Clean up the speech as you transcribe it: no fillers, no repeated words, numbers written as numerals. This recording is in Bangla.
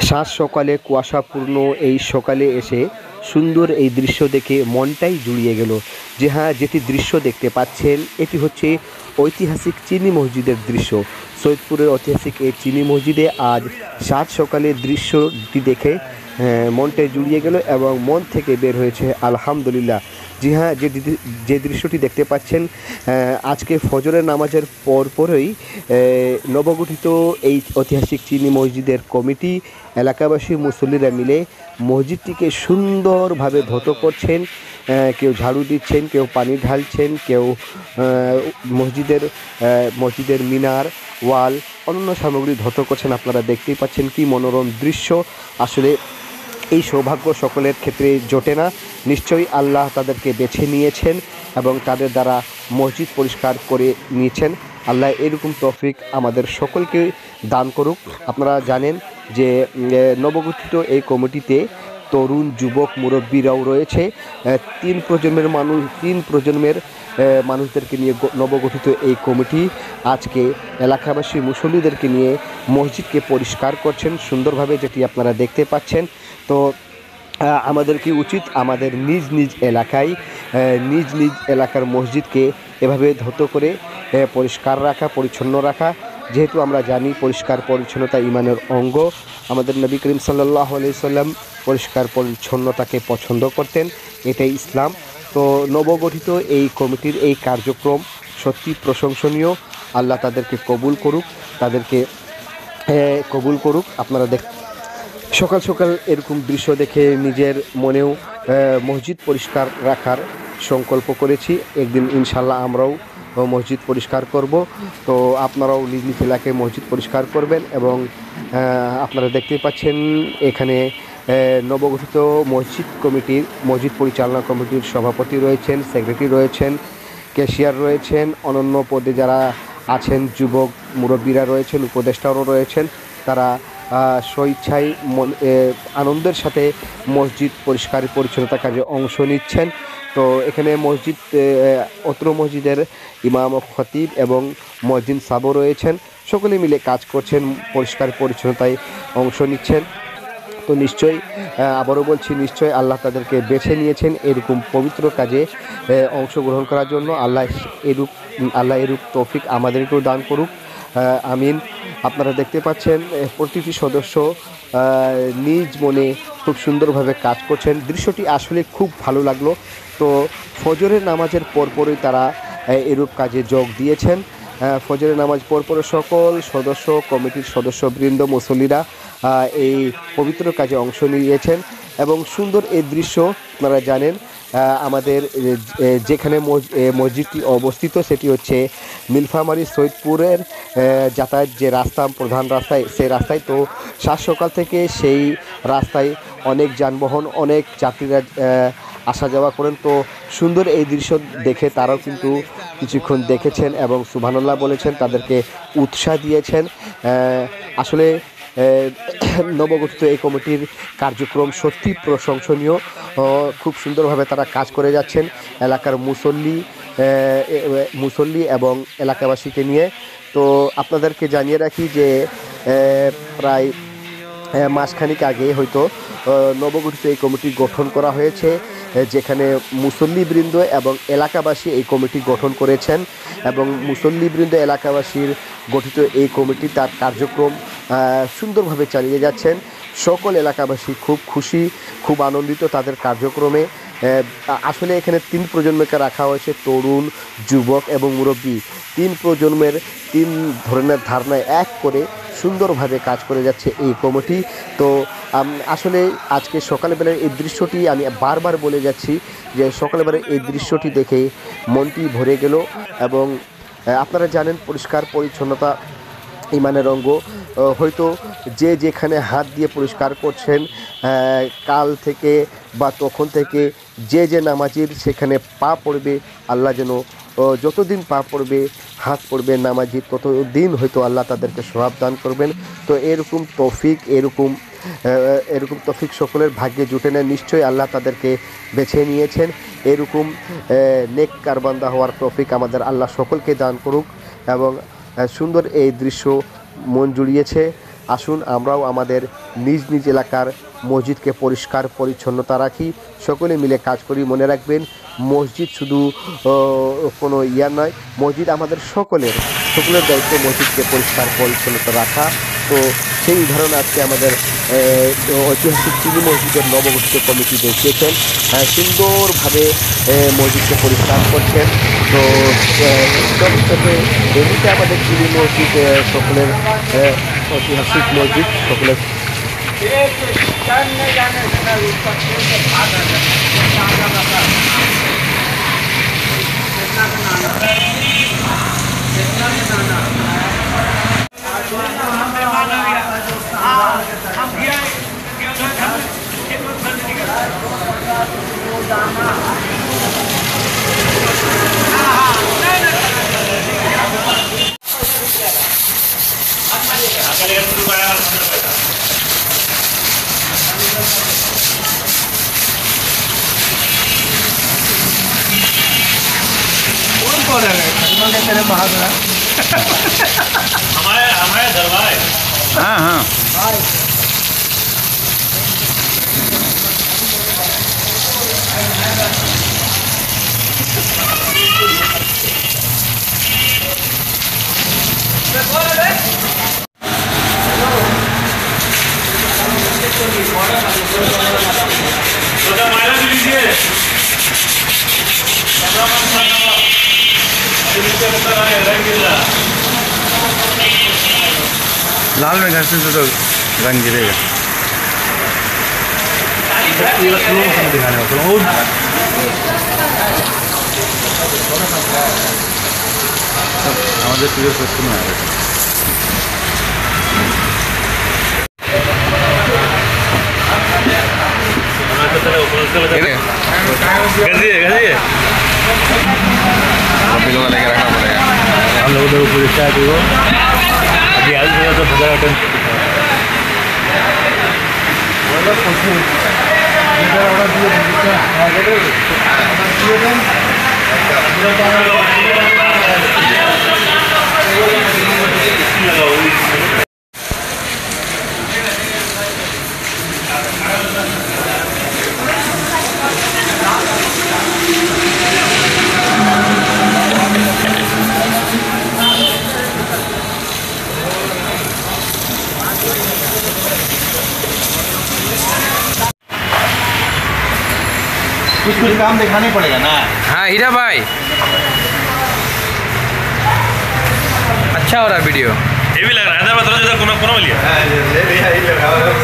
সাত সকালে কুয়াশাপূর্ণ এই সকালে এসে সুন্দর এই দৃশ্য দেখে মনটাই জুড়িয়ে গেল। যে হ্যাঁ, যেটি দৃশ্য দেখতে পাচ্ছেন এটি হচ্ছে ঐতিহাসিক চিনি মসজিদের দৃশ্য। সৈয়দপুরের ঐতিহাসিক এই চিনি মসজিদে আজ সাত সকালের দৃশ্যটি দেখে মনটাই জুড়িয়ে গেল এবং মন থেকে বের হয়েছে আলহামদুলিল্লাহ। জি হ্যাঁ, যে দৃশ্যটি দেখতে পাচ্ছেন আজকে ফজরের নামাজের পরপরই নবগঠিত এই ঐতিহাসিক চিনি মসজিদের কমিটি এলাকাবাসী মুসল্লিরা মিলে মসজিদটিকে সুন্দরভাবে ধৌত করছেন। কেউ ঝাড়ু দিচ্ছেন, কেউ পানি ঢালছেন, কেউ মসজিদের মিনার, ওয়াল, অন্যান্য সামগ্রী ধৌত করছেন। আপনারা দেখতেই পাচ্ছেন কি মনোরম দৃশ্য। আসলে এই সৌভাগ্য সকলের ক্ষেত্রে জোটে না। নিশ্চয়ই আল্লাহ তাদেরকে বেছে নিয়েছেন এবং তাদের দ্বারা মসজিদ পরিষ্কার করে নিয়েছেন। আল্লাহ এরকম তৌফিক আমাদের সকলকে দান করুক। আপনারা জানেন যে নবগঠিত এই কমিটিতে তরুণ, যুবক, মুরব্বীরাও রয়েছে। তিন প্রজন্মের মানুষদেরকে নিয়ে নবগঠিত এই কমিটি আজকে এলাকাবাসী মুসল্লিদেরকে নিয়ে মসজিদকে পরিষ্কার করছেন সুন্দরভাবে, যেটি আপনারা দেখতে পাচ্ছেন। তো আমাদের কি উচিত আমাদের নিজ নিজ এলাকার মসজিদকে এভাবে ধৌত করে পরিষ্কার রাখা, পরিচ্ছন্ন রাখা। যেহেতু আমরা জানি পরিষ্কার পরিচ্ছন্নতা ইমানের অঙ্গ। আমাদের নবী করিম সাল্লাল্লাহু আলাইহি সাল্লাম পরিষ্কার পরিচ্ছন্নতাকে পছন্দ করতেন, এটাই ইসলাম। তো নবগঠিত এই কমিটির এই কার্যক্রম সত্যি প্রশংসনীয়। আল্লাহ তাদেরকে কবুল করুক। আপনারা সকাল সকাল এরকম দৃশ্য দেখে নিজের মনেও মসজিদ পরিষ্কার রাখার সংকল্প করেছি। একদিন ইনশাল্লাহ আমরাও মসজিদ পরিষ্কার করব। তো আপনারাও নিজ নিজ এলাকায় মসজিদ পরিষ্কার করবেন। এবং আপনারা দেখতে পাচ্ছেন এখানে নবগঠিত মসজিদ পরিচালনা কমিটির সভাপতি রয়েছেন, সেক্রেটারি রয়েছেন, ক্যাশিয়ার রয়েছেন, অন্যান্য পদে যারা আছেন, যুবক মুরব্বীরা রয়েছেন, উপদেষ্টারও রয়েছেন। তারা স্বইচ্ছায় আনন্দের সাথে মসজিদ পরিষ্কার পরিচ্ছন্নতা কাজে অংশ নিচ্ছেন। তো এখানে অত্র মসজিদের ইমাম ও খতিব এবং মুয়াজ্জিন সাহেবও রয়েছেন। সকলে মিলে কাজ করছেন, পরিষ্কার পরিচ্ছন্নতায় অংশ নিচ্ছেন। তো নিশ্চয়ই আবারও বলছি, নিশ্চয়ই আল্লাহ তাদেরকে বেছে নিয়েছেন এরকম পবিত্র কাজে অংশগ্রহণ করার জন্য। আল্লাহ এরূপ তৌফিক আমাদেরকেও দান করুক, আমিন। আপনারা দেখতে পাচ্ছেন প্রতিটি সদস্য নিজ মনে খুব সুন্দরভাবে কাজ করছেন। দৃশ্যটি আসলে খুব ভালো লাগলো। তো ফজরের নামাজের পরপরই তারা এরূপ কাজে যোগ দিয়েছেন। ফজরের নামাজ পরপর সকল কমিটির সদস্যবৃন্দ, মুসল্লিরা এই পবিত্র কাজে অংশ নিয়েছেন এবং সুন্দর এই দৃশ্য আপনারা জানেন। আমাদের যেখানে মসজিদটি অবস্থিত সেটি হচ্ছে নীলফামারী সৈয়দপুরের যাতায়াত যে রাস্তা, প্রধান রাস্তায়, সেই রাস্তায়। তো সাত সকাল থেকে সেই রাস্তায় অনেক যানবাহন, অনেক যাত্রীরা আসা যাওয়া করেন। তো সুন্দর এই দৃশ্য দেখে তারাও কিন্তু কিছুক্ষণ দেখেছেন এবং সুবহানাল্লাহ বলেছেন, তাদেরকে উৎসাহ দিয়েছেন। আসলে নবগঠিত এই কমিটির কার্যক্রম সত্যি প্রশংসনীয়। খুব সুন্দরভাবে তারা কাজ করে যাচ্ছেন এলাকার মুসল্লি এবং এলাকাবাসীকে নিয়ে। তো আপনাদেরকে জানিয়ে রাখি যে প্রায় মাসখানিক আগে হয়তো নবগঠিত এই কমিটি গঠন করা হয়েছে, যেখানে মুসল্লিবৃন্দ এবং এলাকাবাসী এই কমিটি গঠন করেছেন এবং মুসল্লিবৃন্দ এলাকাবাসীর গঠিত এই কমিটি তার কার্যক্রম সুন্দরভাবে চালিয়ে যাচ্ছেন। সকল এলাকাবাসী খুব খুশি, খুব আনন্দিত তাদের কার্যক্রমে। আসলে এখানে তিন প্রজন্মকে রাখা হয়েছে, তরুণ, যুবক এবং মুরব্বী। তিন প্রজন্মের তিন ধরনের ধারণায় এক করে সুন্দরভাবে কাজ করে যাচ্ছে এই কমিটি। তো আসলে আজকে সকালবেলার এই দৃশ্যটি আমি বারবার বলে যাচ্ছি যে সকালবেলার এই দৃশ্যটি দেখে মনটি ভরে গেল। এবং আপনারা জানেন পরিষ্কার পরিচ্ছন্নতা ইমানের অঙ্গ। হয়তো যে যেখানে হাত দিয়ে পরিষ্কার করছেন, কাল থেকে বা তখন থেকে যে নামাজির সেখানে পা পড়বে, আল্লাহ যেন যতদিন পা পড়বে, হাত পড়বে নামাজির, ততদিন হয়তো আল্লাহ তাদেরকে সওয়াব দান করবেন। তো এরকম তৌফিক সকলের ভাগ্যে জুটে না। নিশ্চয়ই আল্লাহ তাদেরকে বেছে নিয়েছেন। এরকম নেককার বান্দা হওয়ার তৌফিক আমাদের আল্লাহ সকলকে দান করুক। এবং সুন্দর এই দৃশ্য মন জুড়িয়েছে। আসুন আমরাও আমাদের নিজ নিজ এলাকার মসজিদকে পরিষ্কার পরিচ্ছন্নতা রাখি, সকলে মিলে কাজ করি। মনে রাখবেন, মসজিদ শুধু কোনো নয়, মসজিদ আমাদের সকলের দায়িত্ব মসজিদকে পরিষ্কার পরিচ্ছন্নতা রাখা। তো সেই উদাহরণ আজকে আমাদের ঐতিহাসিক চিনি মসজিদের নবগঠিত কমিটি দেখিয়েছেন, সুন্দরভাবে মসজিদকে পরিষ্কার করছেন। তো ভবিষ্যতে এমনিতে আমাদের চিনি মসজিদ সকলের ঐতিহাসিক মসজিদ, সকলের हमारे दरबार। हाँ हाँ लाल में घास से तो रंग गिरेगा। हमारे प्रिय पश्चिम में आ रहे लेके रखना पड़ेगा। हम लोग पुलिस का अभी आज तो 15 टन कुछ काम दिखाने पड़ेगा ना। हाँ हीरा भाई, अच्छा हो रहा वीडियो। ये भी लग रहा है हैदराबाद रोज कोना कोना लिया। हां ये लग रहा है।